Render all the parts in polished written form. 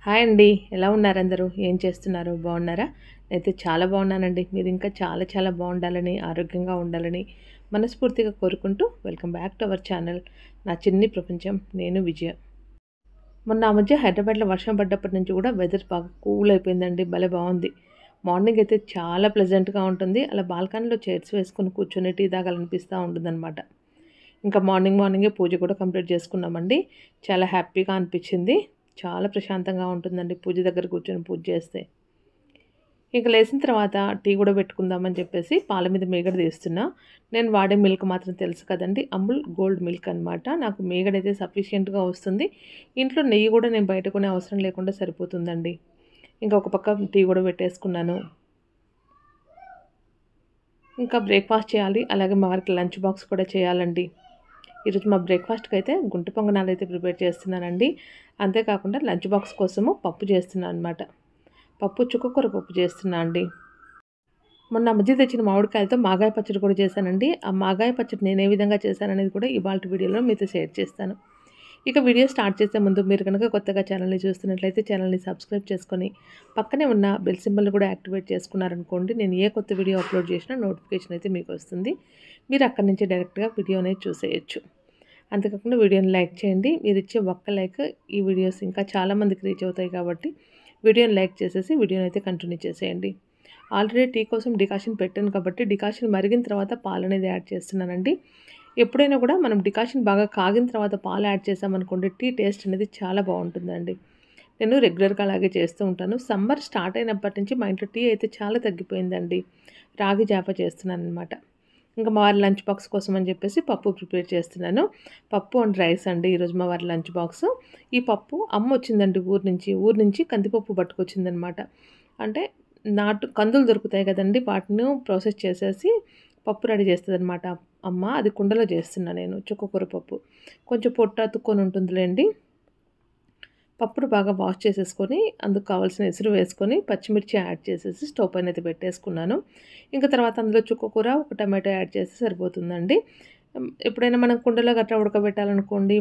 Hi అండి. ఎలా ఉన్నారు అందరూ? ఏం చేస్తున్నారు? బాగున్నారా? నేనైతే చాలా బాగున్నానండి. మీరు ఇంకా చాలా చాలా బాగుండాలని, ఆరోగ్యంగా ఉండాలని మనస్ఫూర్తిగా కోరుకుంటూ welcome back to our channel. నా చిన్ని ప్రపంచం. నేను విజయ. మొన్న ఆ మధ్య హైదరాబాద్‌లో వర్షం పడ్డప్పటి నుంచి కూడా వెదర్ బాగా కూల్ అయిపోయిందండి. భలే బాగుంది. మార్నింగ్ అయితే చాలా ప్లెజెంట్‌గా ఉంటుంది. అలా బాల్కనీలో చైర్స్ వేసుకొని కూర్చొని టీ తాగాలనిపిస్తా ఉంటుందనమాట. ఇంకా మార్నింగే పూజ కూడా కంప్లీట్ చేసుకున్నామండి. చాలా హ్యాపీగా అనిపించింది. చాలా ప్రశాంతంగా ఉంటుందండి పూజ దగ్గర కూర్చొని పూజ చేస్తే. ఇంక లేసిన తర్వాత టీ కూడా పెట్టుకుందామని చెప్పేసి పాల మీద మీగడ తీస్తున్నా. నేను వాడే మిల్క్ మాత్రం తెలుసు కదండీ! అమూల్ గోల్డ్ మిల్క్ అనమాట. నాకు మీగడైతే సఫిషియెంట్‌గా వస్తుంది. ఇంట్లో నెయ్యి కూడా నేను బయట కొనే అవసరం లేకుండా సరిపోతుందండి. ఇంకా ఒక పక్క టీ కూడా పెట్టేసుకున్నాను. ఇంకా బ్రేక్‌ఫాస్ట్ చేయాలి. అలాగే మా వారికి లంచ్ బాక్స్ కూడా చేయాలండి. ఈరోజు మా బ్రేక్‌ఫాస్ట్‌కైతే గుంట పొంగనాలైతే ప్రిపేర్ చేస్తున్నానండి. అంతేకాకుండా లంచ్ బాక్స్ కోసము పప్పు చేస్తున్నా అనమాట. చుక్కకూర పప్పు చేస్తున్నా అండి. మొన్న మధ్య తెచ్చిన మామిడికాయలతో మాగాయ పచ్చడి కూడా చేశానండి. ఆ మాగాయ పచ్చడి నేను ఏ విధంగా చేశాననేది కూడా ఇవాల్టి వీడియోలో మీతో షేర్ చేస్తాను. ఇక వీడియో స్టార్ట్ చేసే ముందు మీరు కనుక కొత్తగా ఛానల్‌ని చూస్తున్నట్లయితే ఛానల్‌ని సబ్స్క్రైబ్ చేసుకొని, పక్కనే ఉన్న బెల్ సింబల్‌ని కూడా యాక్టివేట్ చేసుకున్నారనుకోండి, నేను ఏ కొత్త వీడియో అప్లోడ్ చేసినా నోటిఫికేషన్ అయితే మీకు వస్తుంది. మీరు అక్కడి నుంచి డైరెక్ట్‌గా వీడియో అనేది చూసేయొచ్చు. అంతేకాకుండా వీడియోని లైక్ చేయండి. మీరిచ్చే ఒక్క లైక్ ఈ వీడియోస్ ఇంకా చాలామందికి రీచ్ అవుతాయి కాబట్టి, వీడియోని లైక్ చేసేసి వీడియోని అయితే కంటిన్యూ చేసేయండి. ఆల్రెడీ టీ కోసం డికాషన్ పెట్టాను కాబట్టి, డికాషన్ మరిగిన తర్వాత పాలనేది యాడ్ చేస్తున్నానండి. ఎప్పుడైనా కూడా మనం డికాషన్ బాగా కాగిన తర్వాత పాలు యాడ్ చేసామనుకోండి, టీ టేస్ట్ అనేది చాలా బాగుంటుందండి. నేను రెగ్యులర్‌గా అలాగే చేస్తూ ఉంటాను. సమ్మర్ స్టార్ట్ అయినప్పటి నుంచి మా ఇంట్లో టీ అయితే చాలా తగ్గిపోయిందండి. రాగి జావ చేస్తున్నాననమాట. ఇంకా మా వారి లంచ్ బాక్స్ కోసం అని చెప్పేసి పప్పు ప్రిపేర్ చేస్తున్నాను. పప్పు అండ్ రైస్ అండి ఈరోజు మా వారి లంచ్ బాక్స్. ఈ పప్పు అమ్మొచ్చిందండి ఊరు నుంచి. ఊరు నుంచి కందిపప్పు పట్టుకొచ్చిందనమాట. అంటే కందులు దొరుకుతాయి కదండీ! వాటిని ప్రాసెస్ చేసేసి పప్పు రెడీ చేస్తదనమాట అమ్మ. అది కుండలో చేస్తున్నా నేను చుక్కకూర పప్పు. కొంచెం పొట్టు అతుక్కొని ఉంటుందిలెండి. పప్పును బాగా వాష్ చేసేసుకొని, అందుకు కావాల్సిన ఎసురు వేసుకొని, పచ్చిమిర్చి యాడ్ చేసేసి స్టవ్ పైనైతే పెట్టేసుకున్నాను. ఇంక తర్వాత అందులో చుక్కకూర, ఒక టమాటో యాడ్ చేస్తే సరిపోతుందండి. ఎప్పుడైనా మనం కుండలో గట్రా ఉడకబెట్టాలనుకోండి,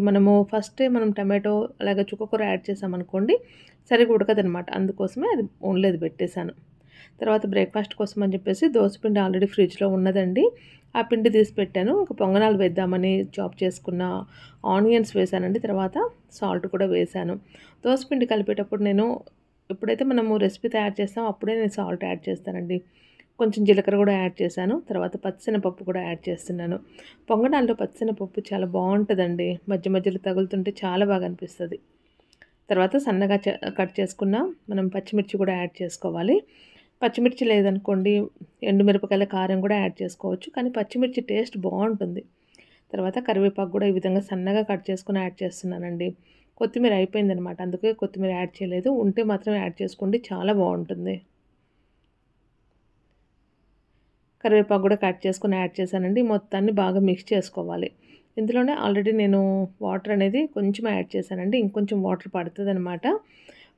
మనం టమాటో అలాగే చుక్కకూర యాడ్ చేసామనుకోండి, సరిగ్గా ఉడకదనమాట. అందుకోసమే ఓన్లీ అది పెట్టేశాను. తర్వాత బ్రేక్‌ఫాస్ట్ కోసం అని చెప్పేసి దోసపిండి ఆల్రెడీ ఫ్రిడ్జ్‌లో ఉన్నదండి. ఆ పిండి తీసి పెట్టాను. ఇంక పొంగనాలు వేద్దామని చాప్ చేసుకున్న ఆనియన్స్ వేశానండి. తర్వాత సాల్ట్ కూడా వేశాను. దోసపిండి కలిపేటప్పుడు ఎప్పుడైతే మనము రెసిపీ తయారు చేస్తామో అప్పుడే నేను సాల్ట్ యాడ్ చేస్తానండి. కొంచెం జీలకర్ర కూడా యాడ్ చేశాను. తర్వాత పచ్చిశనగపప్పు కూడా యాడ్ చేస్తున్నాను. పొంగనాల్లో పచ్చిశనగపప్పు చాలా బావుంటదండి. మధ్య మధ్యలో తగులుతుంటే చాలా బాగా అనిపిస్తది. తర్వాత సన్నగా కట్ చేసుకున్న మనం పచ్చిమిర్చి కూడా యాడ్ చేసుకోవాలి. పచ్చిమిర్చి లేదనుకోండి, ఎండుమిరపకాయల కారం కూడా యాడ్ చేసుకోవచ్చు. కానీ పచ్చిమిర్చి టేస్ట్ బావుంటుంది. తర్వాత కరివేపాకు కూడా ఈ విధంగా సన్నగా కట్ చేసుకొని యాడ్ చేస్తున్నానండి. కొత్తిమీర అయిపోయిందనమాట. అందుకే కొత్తిమీర యాడ్ చేయలేదు. ఉంటే మాత్రం యాడ్ చేసుకోండి. చాలా బావుంటుంది. కరివేపాకు కూడా కట్ చేసుకొని యాడ్ చేశానండి. మొత్తాన్ని బాగా మిక్స్ చేసుకోవాలి. ఇందులోనే ఆల్రెడీ నేను వాటర్ అనేది కొంచెం యాడ్ చేశానండి. ఇంకొంచెం వాటర్ పడతదనమాట.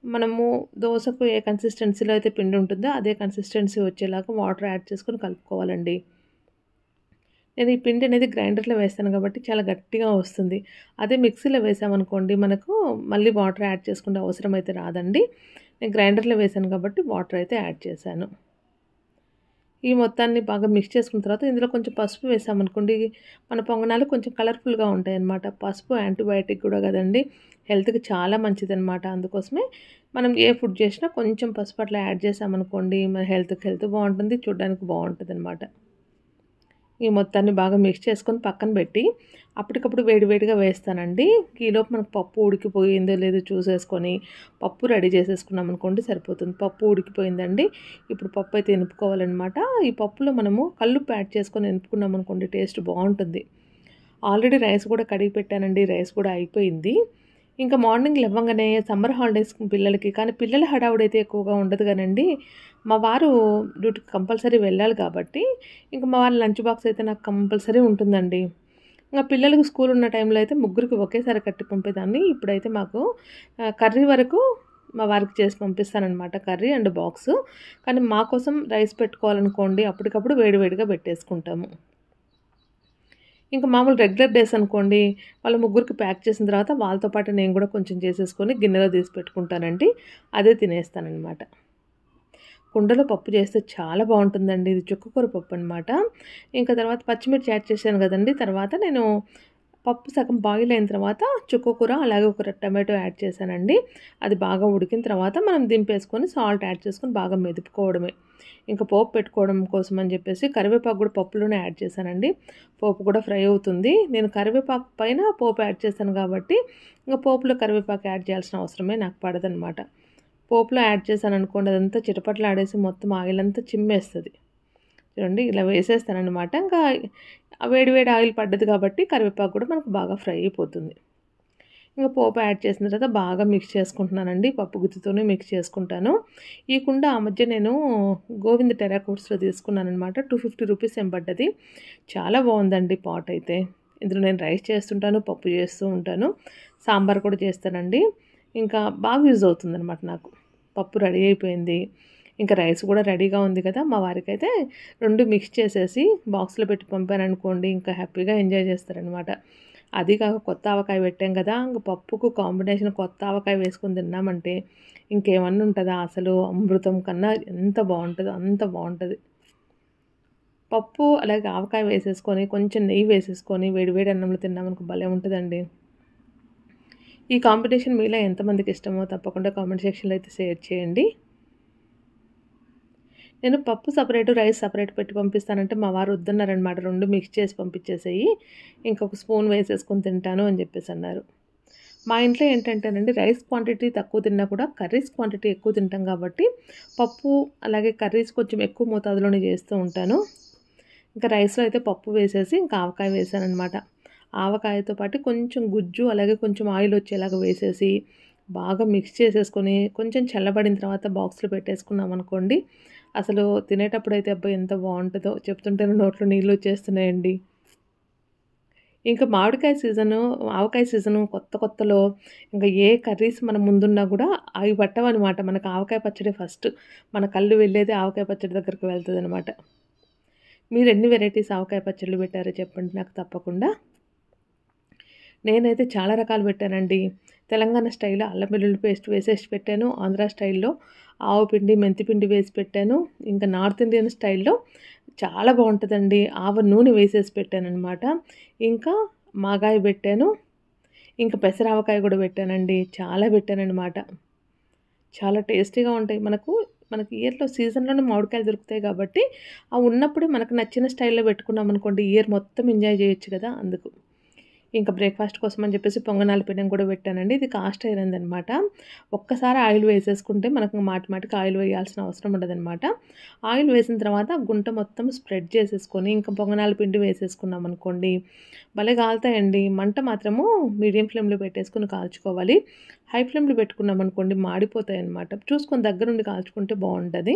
మనము దోసకు ఏ కన్సిస్టెన్సీలో అయితే పిండి ఉంటుందో అదే కన్సిస్టెన్సీ వచ్చేలాగా వాటర్ యాడ్ చేసుకొని కలుపుకోవాలండి. నేను ఈ పిండి అనేది గ్రైండర్‌లో వేస్తాను కాబట్టి చాలా గట్టిగా వస్తుంది. అదే మిక్సీలో వేసామనుకోండి మనకు మళ్ళీ వాటర్ యాడ్ చేసుకునే అవసరం అయితే రాదండి. నేను గ్రైండర్‌లో వేసాను కాబట్టి వాటర్ అయితే యాడ్ చేశాను. ఈ మొత్తాన్ని బాగా మిక్స్ చేసుకున్న తర్వాత ఇందులో కొంచెం పసుపు వేసామనుకోండి, మన పొంగనాలు కొంచెం కలర్‌ఫుల్‌గా ఉంటాయన్నమాట. పసుపు యాంటీబయాటిక్ కూడా కదండీ! హెల్త్‌కి చాలా మంచిదన్నమాట. అందుకోసమే మనం ఏ ఫుడ్ చేసినా కొంచెం పసుపు అట్లా యాడ్ చేసామనుకోండి, మన హెల్త్ బావుంటుంది. చూడ్డానికి బావుంటదన్నమాట. ఈ మొత్తాన్ని బాగా మిక్స్ చేసుకొని పక్కన పెట్టి, అప్పటికప్పుడు వేడి వేడిగా వేస్తానండి. ఈలోపు మనకు పప్పు ఉడికిపోయిందో లేదో చూసేసుకొని, పప్పు రెడీ చేసేసుకున్నామనుకోండి సరిపోతుంది. పప్పు ఉడికిపోయిందండి. ఇప్పుడు పప్పు అయితే ఎనుపుకోవాలనమాట. ఈ పప్పులో మనము కల్లుప్పు యాడ్ చేసుకొని ఎనుపుకున్నామనుకోండి టేస్ట్ బావుంటుంది. ఆల్రెడీ రైస్ కూడా కడిగి పెట్టానండి. రైస్ కూడా అయిపోయింది. ఇంకా మార్నింగ్ లెవ్వంగానే సమ్మర్ హాలిడేస్ పిల్లలకి కానీ పిల్లల హడావుడైతే ఎక్కువగా ఉండదు గానండి. మా వారు డ్యూటీకి కంపల్సరీ వెళ్ళాలి కాబట్టి, ఇంక మా వారి లంచ్ బాక్స్ అయితే నాకు కంపల్సరీ ఉంటుందండి. ఇంగ పిల్లలకి స్కూల్ ఉన్న టైంలో అయితే ముగ్గురికి ఒకేసారి కట్టి పంపేదాన్ని. ఇప్పుడైతే మాకు కర్రీ వరకు మా వారికి చేసి పంపిస్తాననమాట. Curry and box. కానీ మా కోసం రైస్ పెట్టుకోవాలనుకోండి అప్పటికప్పుడు వేడి వేడిగా పెట్టేసుకుంటాము. ఇంకా మామూలు రెగ్యులర్ డేస్ అనుకోండి, వాళ్ళ ముగ్గురికి ప్యాక్ చేసిన తర్వాత వాళ్ళతో పాటు నేను కూడా కొంచెం చేసేసుకొని గిన్నెలో తీసి పెట్టుకుంటానండి. అదే తినేస్తాననమాట. కుండలో పప్పు చేస్తే చాలా బావుంటుందండి. ఇది చుక్కకూర పప్పు అనమాట. ఇంకా తర్వాత పచ్చిమిర్చి యాడ్ చేశాను కదండీ! తర్వాత నేను పప్పు సగం బాయిల్ అయిన తర్వాత చుక్కకూర అలాగే ఒక టమాటో యాడ్ చేశానండి. అది బాగా ఉడికిన తర్వాత మనం దింపేసుకొని సాల్ట్ యాడ్ చేసుకొని బాగా మెదుపుకోవడమే. ఇంకా పోపు పెట్టుకోవడం కోసం అని చెప్పేసి కరివేపాకు కూడా పప్పులోనే యాడ్ చేశానండి. పోపు కూడా ఫ్రై అవుతుంది. నేను కరివేపాకు పైన పోపు యాడ్ చేశాను కాబట్టి ఇంక పోపులో కరివేపాకు యాడ్ చేయాల్సిన అవసరమే నాకు పడదనమాట. పోపులో యాడ్ చేశాననుకోండి అదంతా చిటపటలాడేసి మొత్తం ఆయిల్ అంతా చిమ్మేస్తది. చూడండి ఇలా వేసేస్తాననమాట. ఇంకా వేడి వేడి ఆయిల్ పడ్డది కాబట్టి కరివేపాకు కూడా మనకు బాగా ఫ్రై అయిపోతుంది. ఇంక పోపు యాడ్ చేసిన తర్వాత బాగా మిక్స్ చేసుకుంటున్నానండి. పప్పు గుత్తితోనే మిక్స్ చేసుకుంటాను. ఈ కుండ ఆ మధ్య నేను గోవింద్ టెరాకోట్స్‌లో తీసుకున్నాననమాట. 250 రూపీస్ ఏం పడ్డది. చాలా బావుందండి పాట్ అయితే. ఇందులో నేను రైస్ చేస్తుంటాను, పప్పు చేస్తూ ఉంటాను, సాంబార్ కూడా చేస్తానండి. ఇంకా బాగా యూజ్ అవుతుందనమాట నాకు. పప్పు రెడీ అయిపోయింది. ఇంకా రైస్ కూడా రెడీగా ఉంది కదా! మా వారికైతే 2 మిక్స్ చేసేసి బాక్స్‌లో పెట్టి పంపాననుకోండి ఇంకా హ్యాపీగా ఎంజాయ్ చేస్తారనమాట. అది కాక కొత్త ఆవకాయ పెట్టాం కదా! ఇంక పప్పుకు కాంబినేషన్ కొత్త ఆవకాయ వేసుకొని తిన్నామంటే ఇంకేమన్నా ఉంటదా అసలు అమృతం కన్నా ఎంత బావుంటదో అంత బావుంటది. పప్పు అలాగే ఆవకాయ వేసేసుకొని కొంచెం నెయ్యి వేసేసుకొని వేడి వేడి అన్నంలో తిన్నామనుకో భలే ఉంటదండి. ఈ కాంబినేషన్ మీలో ఎంతమందికి ఇష్టమో తప్పకుండా కామెంట్ సెక్షన్‌లో అయితే షేర్ చేయండి. నేను పప్పు సెపరేటు, రైస్ సెపరేట్ పెట్టి పంపిస్తానంటే మా వారు వద్దన్నారనమాట. 2 మిక్స్ చేసి పంపించేసేయి. ఇంకొక స్పూన్ వేసేసుకొని తింటాను అని చెప్పేసన్నారు. మా ఇంట్లో ఏంటంటేనండి రైస్ క్వాంటిటీ తక్కువ తిన్నా కూడా కర్రీస్ క్వాంటిటీ ఎక్కువ తింటాం కాబట్టి పప్పు అలాగే కర్రీస్ కొంచెం ఎక్కువ మోతాదులోనే చేస్తూ ఉంటాను. ఇంకా రైస్‌లో అయితే పప్పు వేసేసి ఇంకా ఆవకాయ వేశాననమాట. ఆవకాయతో పాటు కొంచెం గుజ్జు అలాగే కొంచెం ఆయిల్ వచ్చేలాగా వేసేసి బాగా మిక్స్ చేసేసుకొని కొంచెం చల్లబడిన తర్వాత బాక్స్‌లో పెట్టేసుకున్నామనుకోండి. అసలు తినేటప్పుడైతే అబ్బా! ఎంత బావుంటదో చెప్తుంటేనే నోట్లో నీళ్ళొచ్చేస్తున్నాయండి. ఇంకా మామిడికాయ సీజను, ఆవకాయ సీజను కొత్తలో ఇంక ఏ కర్రీస్ మన ముందున్నా గూడా అవి పట్టవనమాట. మనకు ఆవకాయ పచ్చడే ఫస్ట్. మన కళ్ళు వెళ్ళేది ఆవకాయ పచ్చడి దగ్గరికి వెళ్తదనమాట. మీరెన్ని వెరైటీస్ ఆవకాయ పచ్చడ్లు పెట్టారో చెప్పండి నాకు తప్పకుండా. నేనైతే చాలా రకాలు పెట్టానండి. తెలంగాణ స్టైల్‌లో అల్లం వెల్లుల్లి పేస్ట్ వేసేసి పెట్టాను. ఆంధ్ర స్టైల్‌లో ఆవు పిండి, మెంతి పిండి వేసి పెట్టాను. ఇంకా నార్త్ ఇండియన్ స్టైల్‌లో చాలా బావుంటదండి. ఆవ నూనె వేసేసి పెట్టాననమాట. ఇంకా మాగాయ పెట్టాను. ఇంకా పెసరావకాయ కూడా పెట్టానండి. చాలా పెట్టాననమాట. చాలా టేస్టీగా ఉంటాయి. మనకి ఇయర్‌లో సీజన్‌లోనే మామిడికాయలు దొరుకుతాయి కాబట్టి, ఆ ఉన్నప్పుడే మనకు నచ్చిన స్టైల్‌లో పెట్టుకున్నామనుకోండి ఇయర్ మొత్తం ఎంజాయ్ చేయొచ్చు కదా! అందుకు. ఇంకా బ్రేక్‌ఫాస్ట్ కోసం అని చెప్పేసి పొంగనాల పెనం కూడా పెట్టానండి. ఇది కాస్ట్ ఐరన్‌దనమాట. ఒక్కసారి ఆయిల్ వేసేసుకుంటే మనకు మాటి మాటికి ఆయిల్ వేయాల్సిన అవసరం ఉండదనమాట. ఆయిల్ వేసిన తర్వాత గుంట మొత్తం స్ప్రెడ్ చేసేసుకొని ఇంకా పొంగనాల పిండి వేసేసుకున్నామనుకోండి, భలే కాలుతాయండి. మంట మాత్రము మీడియం ఫ్లేమ్‌లో పెట్టేసుకొని కాల్చుకోవాలి. హై ఫ్లేమ్‌లో పెట్టుకున్నామనుకోండి మాడిపోతాయన్నమాట. చూసుకొని దగ్గరుండి కాల్చుకుంటే బావుంటది.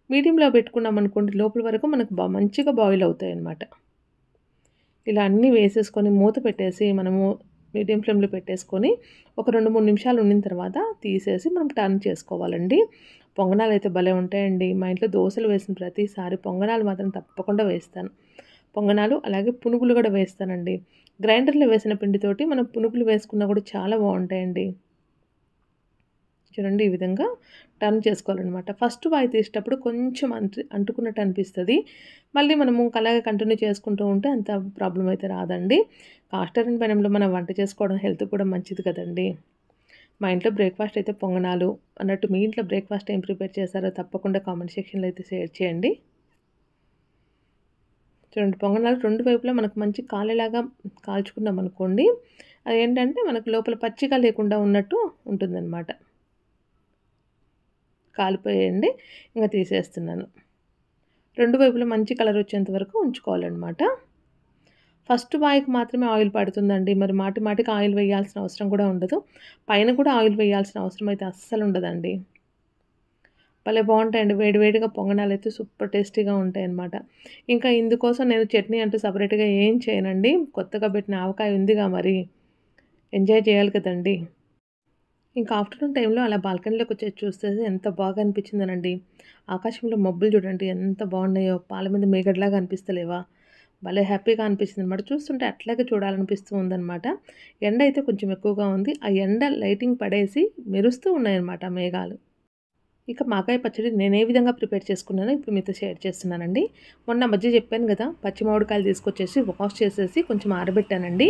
మీడియంలో పెట్టుకున్నామనుకోండి లోపల వరకు మనకు మంచిగా బాయిల్ అవుతాయన్నమాట. ఇలా అన్నీ వేసేసుకొని మూత పెట్టేసి మనము మీడియం ఫ్లేమ్‌లో పెట్టేసుకొని ఒక 2, 3 నిమిషాలు ఉండిన తర్వాత తీసేసి మనం టర్న్ చేసుకోవాలండి. పొంగనాలైతే భలే ఉంటాయండి. మా ఇంట్లో దోసలు వేసిన ప్రతిసారి పొంగనాలు మాత్రం తప్పకుండా వేస్తాను. పొంగనాలు అలాగే పునుగులు గూడా వేస్తానండి. గ్రైండర్‌లో వేసిన పిండితోటి మనం పునుగులు వేసుకున్నా గూడా చాలా బావుంటాయండి. చూడండి ఈ విధంగా టర్న్ చేసుకోవాలనమాట. ఫస్ట్ వాయి తీసేటప్పుడు కొంచెం అంటుకున్నట్టు అనిపిస్తది. మళ్ళీ మనము అలాగే కంటిన్యూ చేసుకుంటూ ఉంటే అంత ప్రాబ్లమ్ అయితే రాదండి. కాస్ట్ ఐరన్ పెనంలో మనం వంట చేసుకోవడం హెల్త్‌కి కూడా మంచిది కదండీ! మా ఇంట్లో బ్రేక్‌ఫాస్ట్ అయితే పొంగనాలు. అన్నట్టు మీ ఇంట్లో బ్రేక్‌ఫాస్ట్ ఏం ప్రిపేర్ చేశారో తప్పకుండా కామెంట్ సెక్షన్‌లో అయితే షేర్ చేయండి. చూడండి పొంగనాలు 2 వైపులా మనకు మంచి కాలేలాగా కాల్చుకున్నామనుకోండి, అదేంటంటే మనకు లోపల పచ్చిగా లేకుండా ఉన్నట్టు ఉంటుందనమాట. కాలిపోయాయండి. ఇంగ తీసేస్తున్నాను. 2 వైపులా మంచి కలర్ వచ్చేంత వరకు ఉంచుకోవాలనమాట. ఫస్ట్ వాయికి మాత్రమే ఆయిల్ పడుతుందండి. మరి మాటి మాటికి ఆయిల్ వేయాల్సిన అవసరం కూడా ఉండదు. పైన కూడా ఆయిల్ వేయాల్సిన అవసరం అయితే అస్సలుండదండి. భలే బావుంటాయండి. వేడి వేడిగా పొంగనాలైతే సూపర్ టేస్టీగా ఉంటాయన్నమాట. ఇంకా ఇందుకోసం నేను చట్నీ అంటూ సెపరేట్‌గా ఏం చేయనండి. కొత్తగా పెట్టిన ఆవకాయ ఉందిగా మరి. ఎంజాయ్ చేయాలి కదండీ! ఇంకా ఆఫ్టర్‌నూన్ టైంలో అలా బాల్కనీలోకొచ్చేసి చూస్తే ఎంత బాగా అనిపించిందోనండి. ఆకాశంలో మబ్బులు చూడండి ఎంత బాగున్నాయో. పాల మీద మీగడలాగా అనిపిస్తలేవా? భలే హ్యాపీగా అనిపించిందనమాట. చూస్తుంటే అట్లాగే చూడాలనిపిస్తూ ఉందనమాట. ఎండ అయితే కొంచెం ఎక్కువగా ఉంది. ఆ ఎండ లైటింగ్ పడేసి మెరుస్తూ ఉన్నాయన్నమాట ఆ మేఘాలు. ఇక మాకాయ పచ్చడి నేనే విధంగా ప్రిపేర్ చేసుకున్నానో ఇప్పుడు మీతో షేర్ చేస్తున్నానండి. మొన్న మధ్య చెప్పాను గదా! పచ్చి మామిడికాయలు తీసుకొచ్చేసి వాష్ చేసేసి కొంచెం ఆరబెట్టానండి.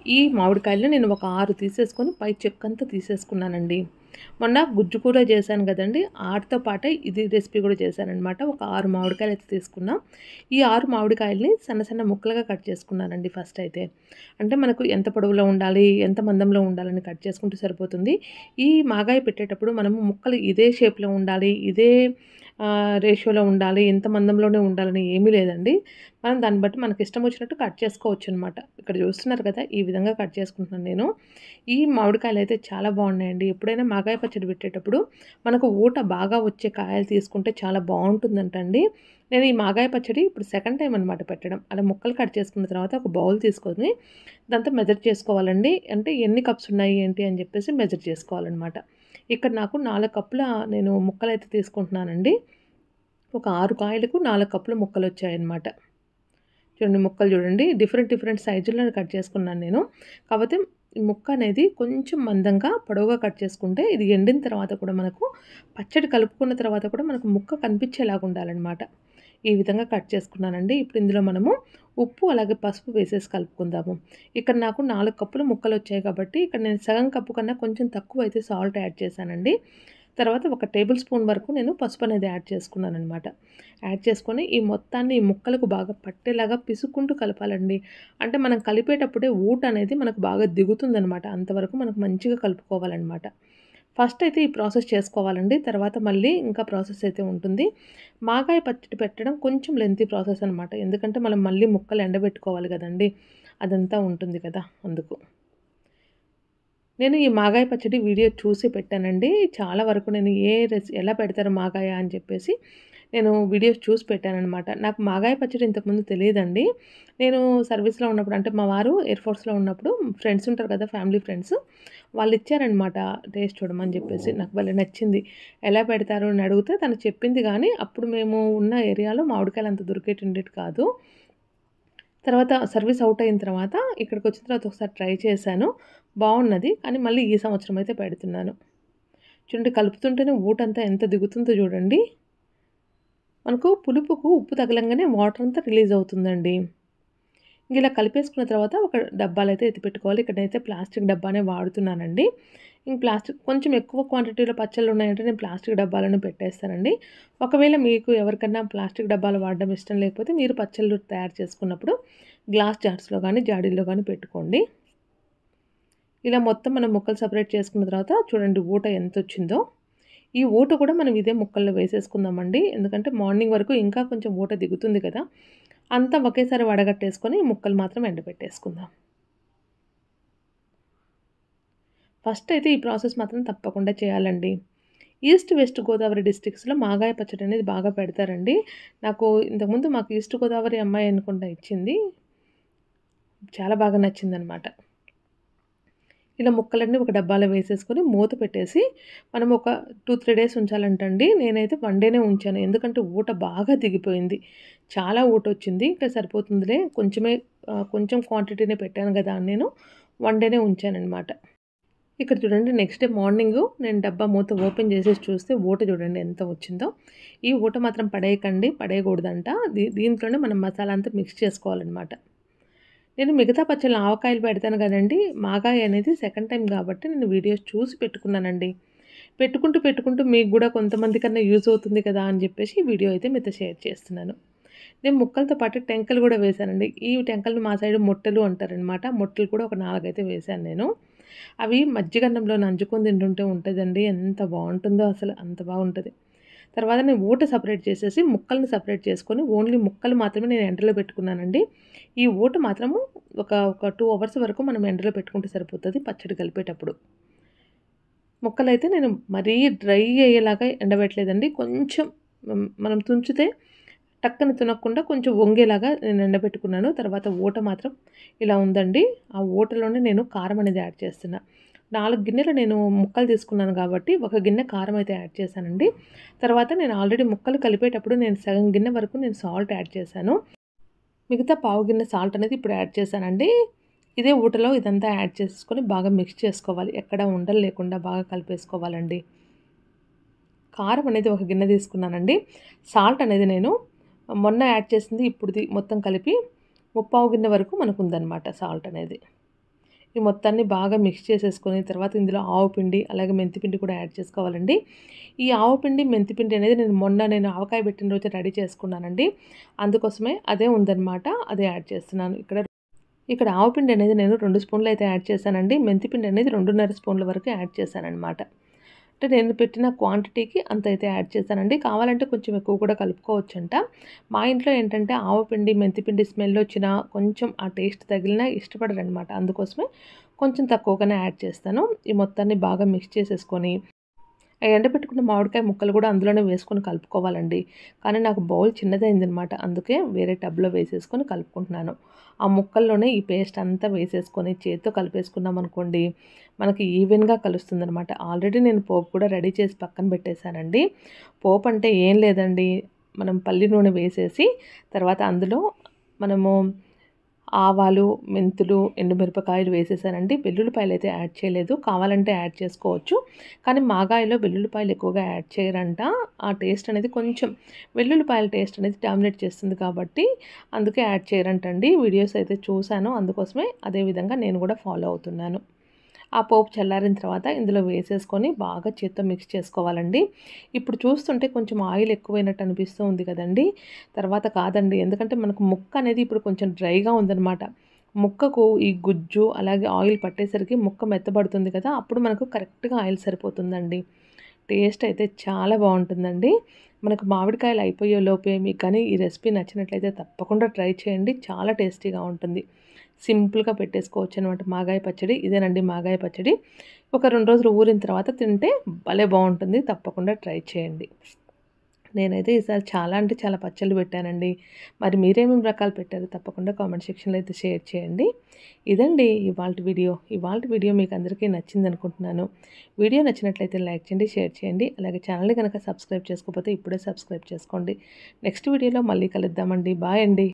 ఈ మామిడికాయలని నేను ఒక 6 తీసేసుకొని పై చెక్కంతా తీసేసుకున్నానండి. మొన్న గుజ్జు కూర చేశాను గదండీ! ఆటితో పాటే ఇది రెసిపీ గూడా చేశాననమాట. ఒక 6 మామిడికాయలయితే తీసుకున్నా. ఈ 6 మామిడికాయలని సన్న సన్న ముక్కలుగా కట్ చేసుకున్నానండి ఫస్ట్ అయితే. అంటే మనకు ఎంత పొడవులో ఉండాలి, ఎంత మందంలో ఉండాలని కట్ చేసుకుంటే సరిపోతుంది. ఈ మాగాయ పెట్టేటప్పుడు మనము ముక్కలు ఇదే షేప్‌లో ఉండాలి, ఇదే రేషియోలో ఉండాలి, ఇంత మందంలోనే ఉండాలని ఏమీ లేదండి. మనం దాన్ని బట్టి మనకిష్టం వచ్చినట్టు కట్ చేసుకోవచ్చనమాట. ఇక్కడ చూస్తున్నారు కదా! ఈ విధంగా కట్ చేసుకుంటున్నాను నేను. ఈ మామిడికాయలైతే చాలా బాగున్నాయండి. ఎప్పుడైనా మాగాయ పచ్చడి పెట్టేటప్పుడు మనకు ఊట బాగా వచ్చే కాయలు తీసుకుంటే చాలా బావుంటుందంటండి. నేను ఈ మాగాయ పచ్చడి ఇప్పుడు సెకండ్ టైమ్ అనమాట పెట్టడం. అలా ముక్కలు కట్ చేసుకున్న తర్వాత ఒక బౌల్ తీసుకొని దాంతో మెజర్ చేసుకోవాలండి. అంటే ఎన్ని కప్స్ ఉన్నాయి ఏంటి అని చెప్పేసి మెజర్ చేసుకోవాలనమాట. ఇక్కడ నాకు 4 కప్పుల నేను ముక్కలైతే తీసుకుంటున్నానండి. ఒక 6 కాయలకు 4 కప్పుల ముక్కలొచ్చాయన్నమాట. చూడండి ముక్కలు చూడండి. డిఫరెంట్ డిఫరెంట్ సైజుల్లో కట్ చేసుకున్నాను నేను. కాపోతే ఈ ముక్క అనేది కొంచెం మందంగా, పొడవుగా కట్ చేసుకుంటే ఇది ఎండిన తర్వాత కూడా మనకు పచ్చడి కలుపుకున్న తర్వాత కూడా మనకు ముక్క కనిపించేలాగా ఉండాలనమాట. ఈ విధంగా కట్ చేసుకున్నానండి. ఇప్పుడు ఇందులో మనము ఉప్పు అలాగే పసుపు వేసేసి కలుపుకుందాము. ఇక్కడ నాకు 4 కప్పులు ముక్కలొచ్చాయి కాబట్టి ఇక్కడ నేను సగం కప్పు కన్నా కొంచెం తక్కువైతే సాల్ట్ యాడ్ చేశానండి. తర్వాత ఒక టేబుల్ స్పూన్ వరకు నేను పసుపనేది యాడ్ చేసుకున్నాననమాట. యాడ్ చేసుకొని ఈ మొత్తాన్ని ఈ ముక్కలకు బాగా పట్టేలాగా పిసుక్కుంటూ కలపాలండి. అంటే మనం కలిపేటప్పుడే ఊటనేది మనకు బాగా దిగుతుందనమాట. అంతవరకు మనకు మంచిగా కలుపుకోవాలనమాట. ఫస్ట్ అయితే ఈ ప్రాసెస్ చేసుకోవాలండి. తర్వాత మళ్ళీ ఇంకా ప్రాసెస్ అయితే ఉంటుంది. మాగాయ పచ్చడి పెట్టడం కొంచెం లెంతీ ప్రాసెస్ అనమాట. ఎందుకంటే మనం మళ్ళీ ముక్కలు ఎండబెట్టుకోవాలి గదండీ! అదంతా ఉంటుంది కదా! అందుకు. నేను ఈ మాగాయ పచ్చడి వీడియో చూసి పెట్టానండి. చాలా వరకు నేను ఎలా పెడతారు మాగాయ అని చెప్పేసి నేను వీడియోస్ చూసి పెట్టాననమాట. నాకు మాగాయ పచ్చడి ఇంతకుముందు తెలీదండి. నేను సర్వీస్‌లో ఉన్నప్పుడు అంటే మా వారు ఎయిర్ ఫోర్స్‌లో ఉన్నప్పుడు ఫ్రెండ్స్ ఉంటారు కదా! ఫ్యామిలీ ఫ్రెండ్స్ వాళ్ళిచ్చారనమాట టేస్ట్ చూడమని చెప్పేసి. నాకు భలే నచ్చింది. ఎలా పెడతారు అని అడిగితే తను చెప్పింది గానీ, అప్పుడు మేము ఉన్న ఏరియాలో మామిడికాయలు అంత దొరికేటుండేటి కాదు. తర్వాత సర్వీస్ ఔట్ అయిన తర్వాత ఇక్కడికొచ్చిన తర్వాత ఒకసారి ట్రై చేశాను. బావున్నది. కానీ మళ్ళీ ఈ సంవత్సరం అయితే పెడుతున్నాను. చూడండి కలుపుతుంటేనే ఊటంతా ఎంత దిగుతుందో చూడండి. మనకు పులుపుకు ఉప్పు తగలంగానే వాటర్ అంతా రిలీజ్ అవుతుందండి. ఇలా కలిపేసుకున్న తర్వాత ఒక డబ్బాలైతే ఎత్తిపెట్టుకోవాలి. ఇక్కడైతే ప్లాస్టిక్ డబ్బానే వాడుతున్నానండి. ప్లాస్టిక్ కొంచెం ఎక్కువ క్వాంటిటీలో పచ్చళ్ళున్నాయంటే నేను ప్లాస్టిక్ డబ్బాలను పెట్టేస్తానండి. ఒకవేళ మీకు ఎవరికన్నా ప్లాస్టిక్ డబ్బాలు వాడడం ఇష్టం లేకపోతే మీరు పచ్చళ్ళు తయారు చేసుకున్నప్పుడు గ్లాస్ జార్స్‌లో గానీ, జాడీల్లో గానీ పెట్టుకోండి. ఇలా మొత్తం మనం ముక్కలు సెపరేట్ చేసుకున్న తర్వాత చూడండి ఊట ఎంతొచ్చిందో. ఈ ఊట కూడా మనం ఇదే ముక్కల్లో వేసేసుకుందామండి. ఎందుకంటే మార్నింగ్ వరకు ఇంకా కొంచెం ఊట దిగుతుంది కదా! అంతా ఒకేసారి వడగట్టేసుకొని ముక్కలు మాత్రం ఎండబెట్టేసుకుందాం. ఫస్ట్ అయితే ఈ ప్రాసెస్ మాత్రం తప్పకుండా చేయాలండి. ఈస్ట్, వెస్ట్ గోదావరి డిస్ట్రిక్ట్స్‌లో మాగాయ పచ్చడి అనేది బాగా పెడతారండి. నాకు ఇంతకుముందు మాకు ఈస్ట్ గోదావరి అమ్మాయి అనుకుంటా ఇచ్చింది. చాలా బాగా నచ్చిందనమాట. ఇలా ముక్కలన్నీ ఒక డబ్బాలో వేసేసుకొని మూత పెట్టేసి మనం ఒక 2, 3 డేస్ ఉంచాలంటండి. నేనైతే 1 డేనే ఉంచాను. ఎందుకంటే ఊట బాగా దిగిపోయింది. చాలా ఊటొచ్చింది. ఇంకా సరిపోతుందిలే కొంచెం క్వాంటిటీనే పెట్టాను గదా! అని నేను 1 డేనే ఉంచాననమాట. ఇక్కడ చూడండి నెక్స్ట్ డే మార్నింగు నేను డబ్బా మూత ఓపెన్ చేసేసి చూస్తే ఊట చూడండి ఎంత వచ్చిందో. ఈ ఊట మాత్రం పడేయకండి, పడేయకూడదంట. దీంట్లోనే మనం మసాలా అంతా మిక్స్ చేసుకోవాలనమాట. నేను మిగతా పచ్చళ్ళు ఆవకాయలు పెడతాను కదండీ! మాగాయ అనేది సెకండ్ టైమ్ కాబట్టి నేను వీడియోస్ చూసి పెట్టుకున్నానండి. పెట్టుకుంటూ మీకు గూడా కొంతమందికన్నా యూజ్ అవుతుంది కదా! అని జెప్పేసి ఈ వీడియో అయితే మీతో షేర్ చేస్తున్నాను. నేను ముక్కలతో పాటు టెంకలు గూడా వేశానండి. ఈ టెంకలు మా సైడ్ మొట్టెలు అంటారనమాట. మొట్టెలు కూడా ఒక 4 అయితే వేశాను నేను. అవి మజ్జిగన్నంలో నంజుకొని తింటుంటే ఉంటదండి. ఎంత బావుంటుందో అసలు అంత బాగుంటది. తర్వాత నేను ఊట సెపరేట్ చేసేసి ముక్కల్ని సెపరేట్ చేసుకొని ఓన్లీ ముక్కలు మాత్రమే నేను ఎండలో పెట్టుకున్నానండి. ఈ ఊట మాత్రము ఒక 2 అవర్స్ వరకు మనం ఎండలో పెట్టుకుంటే సరిపోతది పచ్చడి కలిపేటప్పుడు. ముక్కలైతే నేను మరీ డ్రై అయ్యేలాగా ఎండబెట్టలేదండి. కొంచెం మనం తుంచితే టక్కన తునకుండా కొంచెం వంగేలాగా నేను ఎండబెట్టుకున్నాను. తర్వాత ఊట మాత్రం ఇలా ఉందండి. ఆ ఊటలోనే నేను కారం అనేది యాడ్ చేస్తున్నా. 4 గిన్నెలు నేను ముక్కలు తీసుకున్నాను కాబట్టి, ఒక గిన్నె కారం అయితే యాడ్ చేశానండి. తర్వాత నేను ఆల్రెడీ ముక్కలు కలిపేటప్పుడు నేను సగం గిన్నె వరకు నేను సాల్ట్ యాడ్ చేశాను. మిగతా పావు గిన్నె సాల్ట్ అనేది ఇప్పుడు యాడ్ చేశానండి. ఇదే ఊటలో ఇదంతా యాడ్ చేసుకొని బాగా మిక్స్ చేసుకోవాలి. ఎక్కడ ఉండలు లేకుండా బాగా కలిపేసుకోవాలండి. కారం అనేది ఒక గిన్నె తీసుకున్నానండి. సాల్ట్ అనేది నేను మొన్న యాడ్ చేసింది ఇప్పుడుది మొత్తం కలిపి ముప్పావు గిన్నె వరకు మనకుందనమాట సాల్ట్ అనేది. ఈ మొత్తాన్ని బాగా మిక్స్ చేసేసుకొని తర్వాత ఇందులో ఆవు పిండి అలాగే మెంతిపిండి కూడా యాడ్ చేసుకోవాలండి. ఈ ఆవు పిండి, మెంతిపిండి అనేది నేను ఆవకాయ పెట్టిన రోజు రెడీ చేసుకున్నానండి. అందుకోసమే అదే ఉందనమాట. అదే యాడ్ చేస్తున్నాను. ఇక్కడ ఆవు పిండి అనేది నేను 2 స్పూన్లు అయితే యాడ్ చేశానండి. మెంతిపిండి అనేది 2.5 స్పూన్ల వరకు యాడ్ చేశాననమాట. అంటే నేను పెట్టిన క్వాంటిటీకి అంత అయితే యాడ్ చేశానండి. కావాలంటే కొంచెం ఎక్కువ కూడా కలుపుకోవచ్చంట. మా ఇంట్లో ఏంటంటే ఆవపిండి, మెంతిపిండి స్మెల్ వచ్చినా కొంచెం ఆ టేస్ట్ తగిలినా ఇష్టపడరనమాట. అందుకోసమే కొంచెం తక్కువగానే యాడ్ చేస్తాను. ఈ మొత్తాన్ని బాగా మిక్స్ చేసేసుకొని ఎండబెట్టుకున్న మామిడికాయ ముక్కలు కూడా అందులోనే వేసుకొని కలుపుకోవాలండి. కానీ నాకు బౌల్ చిన్నదైందనమాట. అందుకే వేరే టబ్‌లో వేసేసుకొని కలుపుకుంటున్నాను. ఆ ముక్కల్లోనే ఈ పేస్ట్ అంతా వేసేసుకొని చేత్తో కలిపేసుకున్నామనుకోండి, మనకి ఈవెన్‌గా కలుస్తుందనమాట. ఆల్రెడీ నేను పోపు కూడా రెడీ చేసి పక్కన పెట్టేశానండి. పోపు అంటే ఏం లేదండి, మనం పల్లి నూనె వేసేసి తర్వాత అందులో మనము ఆవాలు, మెంతులు, ఎండుమిరపకాయలు వేసేసానండి. వెల్లుల్లిపాయలు అయితే యాడ్ చేయలేదు. కావాలంటే యాడ్ చేసుకోవచ్చు. కానీ మాగాయలో వెల్లుల్లిపాయలు ఎక్కువగా యాడ్ చేయరంట. ఆ టేస్ట్ అనేది కొంచెం వెల్లుల్లిపాయల టేస్ట్ అనేది డామినేట్ చేస్తుంది కాబట్టి అందుకే యాడ్ చేయరంటండి. వీడియోస్ అయితే చూశాను. అందుకోసమే అదే విధంగా నేను కూడా ఫాలో అవుతున్నాను. ఆ పోపు చల్లారిన తర్వాత ఇందులో వేసేసుకొని బాగా చేత్తో మిక్స్ చేసుకోవాలండి. ఇప్పుడు చూస్తుంటే కొంచెం ఆయిల్ ఎక్కువైనట్టు అనిపిస్తూ ఉంది కదండీ! తర్వాత కాదండి. ఎందుకంటే మనకు ముక్క అనేది ఇప్పుడు కొంచెం డ్రైగా ఉందనమాట. ముక్కకు ఈ గుజ్జు అలాగే ఆయిల్ పట్టేసరికి ముక్క మెత్తబడుతుంది కదా! అప్పుడు మనకు కరెక్ట్‌గా ఆయిల్ సరిపోతుందండి. టేస్ట్ అయితే చాలా బావుంటుందండి. మనకు మామిడికాయలు అయిపోయే లోపే మీకు కానీ ఈ రెసిపీ నచ్చినట్లయితే తప్పకుండా ట్రై చేయండి. చాలా టేస్టీగా ఉంటుంది. సింపుల్‌గా పెట్టేసుకోవచ్చనమాట మాగాయ పచ్చడి. ఇదేనండి మాగాయ పచ్చడి. ఒక 2 రోజులు ఊరిన తర్వాత తింటే భలే బావుంటుంది. తప్పకుండా ట్రై చేయండి. నేనైతే ఈసారి చాలా అంటే చాలా పచ్చళ్ళు పెట్టానండి. మరి మీరేమేమి రకాలు పెట్టారో తప్పకుండా కామెంట్ సెక్షన్‌లో అయితే షేర్ చేయండి. ఇదండి ఇవాల్టి వీడియో. ఇవాల్టి వీడియో మీకు అందరికీ నచ్చిందనుకుంటున్నాను. వీడియో నచ్చినట్లయితే లైక్ చేయండి, షేర్ చేయండి. అలాగే ఛానల్‌ని గనక సబ్స్క్రైబ్ చేసుకోకపోతే ఇప్పుడే సబ్స్క్రైబ్ చేసుకోండి. నెక్స్ట్ వీడియోలో మళ్ళీ కలుద్దామండి. బాయ్ అండి.